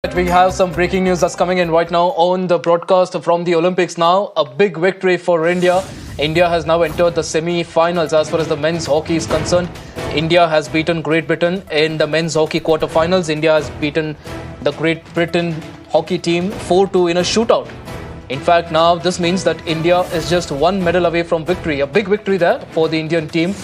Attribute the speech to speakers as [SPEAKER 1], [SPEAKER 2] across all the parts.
[SPEAKER 1] We have some breaking news that's coming in right now on the broadcast from the Olympics now. A big victory for India. India has now entered the semi-finals as far as the men's hockey is concerned. India has beaten Great Britain in the men's hockey quarterfinals. India has beaten the Great Britain hockey team 4-2 in a shootout. In fact, now this means that India is just one medal away from victory. A big victory there for the Indian team.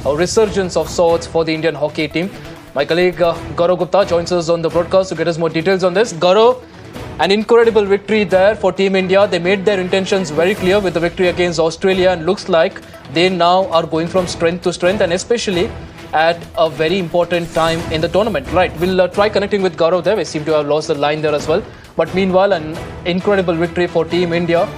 [SPEAKER 1] A resurgence of sorts for the Indian hockey team. My colleague Gaurav Gupta joins us on the broadcast to get us more details on this. Gaurav, an incredible victory there for Team India. They made their intentions very clear with the victory against Australia, and looks like they now are going from strength to strength, and especially at a very important time in the tournament. Right, we'll try connecting with Gaurav there. We seem to have lost the line there as well. But meanwhile, an incredible victory for Team India.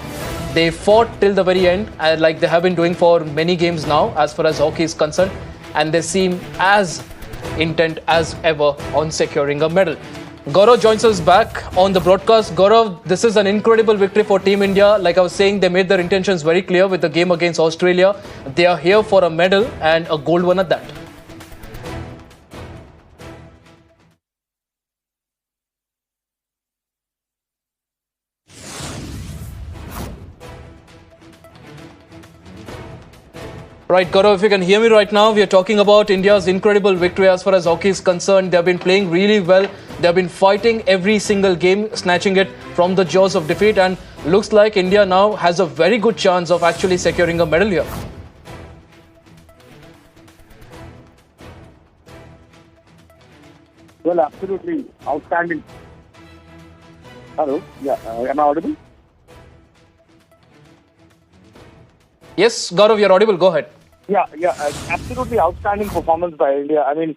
[SPEAKER 1] They fought till the very end, like they have been doing for many games now as far as hockey is concerned, and they seem as intent as ever on securing a medal. Gaurav joins us back on the broadcast. Gaurav, this is an incredible victory for Team India. Like I was saying, they made their intentions very clear with the game against Australia. They are here for a medal and a gold one at that. Right, Gaurav, if you can hear me right now, we are talking about India's incredible victory as far as hockey is concerned. They have been playing really well. They have been fighting every single game, snatching it from the jaws of defeat, and looks like India now has a very good chance of actually securing a medal here.
[SPEAKER 2] Well, absolutely outstanding. Hello, yeah, am I audible?
[SPEAKER 1] Yes, Gaurav, you're audible. Go ahead.
[SPEAKER 2] Absolutely outstanding performance by India. I mean,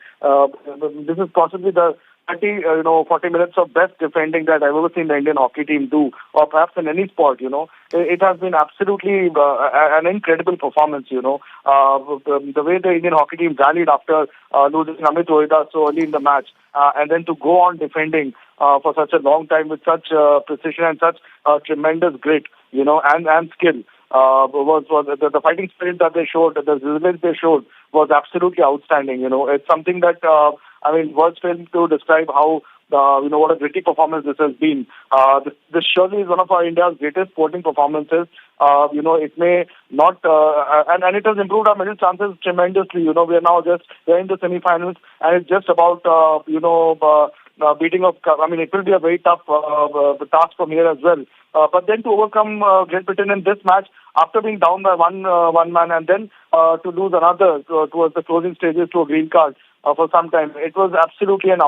[SPEAKER 2] this is possibly the 40 minutes of best defending that I've ever seen the Indian hockey team do, or perhaps in any sport. It has been absolutely an incredible performance. The way the Indian hockey team rallied after losing Amit Rohida so early in the match, and then to go on defending for such a long time with such precision and such tremendous grit, and skill. Was the fighting spirit that they showed, the resilience they showed was absolutely outstanding. It's something that words fail to describe how what a gritty performance this has been. This surely is one of our India's greatest sporting performances. It may not, and it has improved our medal chances tremendously. We are now we're in the semi-finals, and it's just about beating of. It will be a very tough task from here as well. But then to overcome Great Britain in this match after being down by one man, and then to lose another towards the closing stages to a green card for some time, it was absolutely an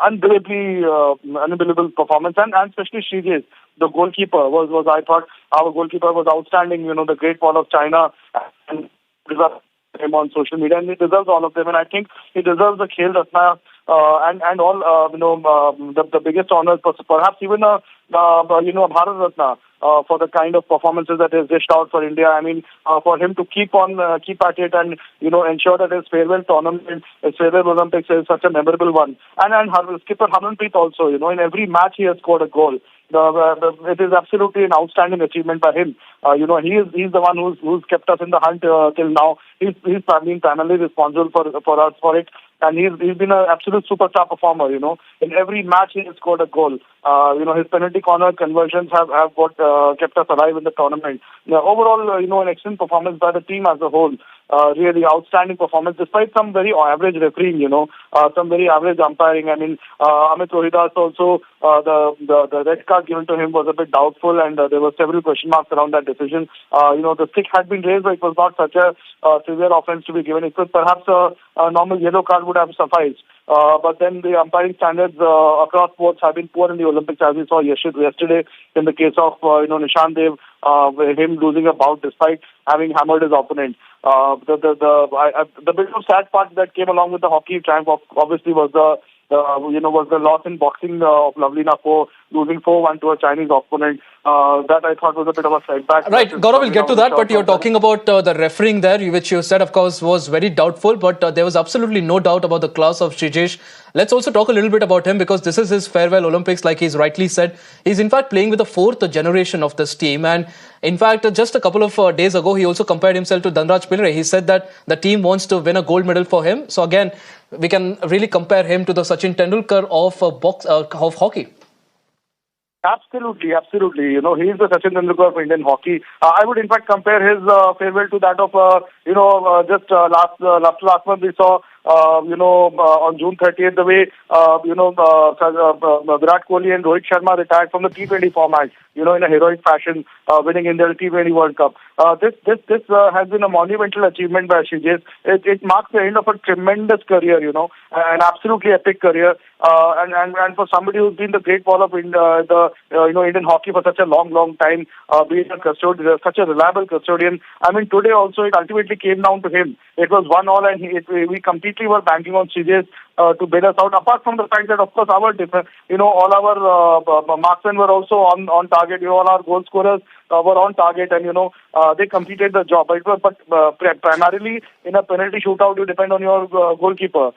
[SPEAKER 2] unbelievable performance, and especially Srijesh, the goalkeeper was I thought our goalkeeper was outstanding. The Great Wall of China and him on social media, and he deserves all of them, and I think he deserves the Khel Ratna and all the biggest honors, perhaps even a Bharat Ratna for the kind of performances that he's dished out for India. For him to keep at it and ensure that his farewell tournament, his farewell Olympics is such a memorable one. And skipper Harmanpreet also, in every match he has scored a goal. It is absolutely an outstanding achievement by him. He's the one who's kept us in the hunt till now. He's been primarily responsible for us for it. And he's been an absolute superstar performer. In every match he has scored a goal. His penalty corner conversions have kept us alive in the tournament. Overall, an excellent performance by the team as a whole. Really outstanding performance, despite some very average refereeing. Some very average umpiring. Amit Rohidas also, the red card given to him was a bit doubtful, and there were several question marks around that decision. The stick had been raised, but it was not such a severe offense to be given. It was perhaps a normal yellow card would have sufficed. But then the umpiring standards across sports have been poor in the Olympics, as we saw yesterday in the case of Nishan Dev, him losing a bout despite having hammered his opponent. The bit of sad part that came along with the hockey triumph obviously was the loss in boxing of Lavlina for losing 4-1 to a Chinese opponent. That I thought was a bit of a setback.
[SPEAKER 1] Right, Gaurav, we'll get to that, but you're talking about the refereeing there, which you said, of course, was very doubtful, but there was absolutely no doubt about the class of Srijesh. Let's also talk a little bit about him, because this is his farewell Olympics, like he's rightly said. He's in fact playing with the fourth generation of this team, and in fact, just a couple of days ago, he also compared himself to Dhanraj Pillai. He said that the team wants to win a gold medal for him. So again, we can really compare him to the Sachin Tendulkar of of hockey.
[SPEAKER 2] Absolutely, absolutely. He is the Sachin Tendulkar of Indian hockey. I would in fact compare his farewell to that of, just last month we saw, on June 30th, the way, Virat Kohli and Rohit Sharma retired from the T20 format, in a heroic fashion, winning in their T20 World Cup. This has been a monumental achievement by Ashish. It marks the end of a tremendous career, an absolutely epic career. And for somebody who's been the great wall of Indian hockey for such a long time, being a custodian, such a reliable custodian. I mean, today also it ultimately came down to him. It was 1-1, and we completely were banking on CJs to bail us out. Apart from the fact that, of course, all our marksmen were also on target. All our goal scorers were on target, and they completed the job. But primarily in a penalty shootout, you depend on your goalkeeper.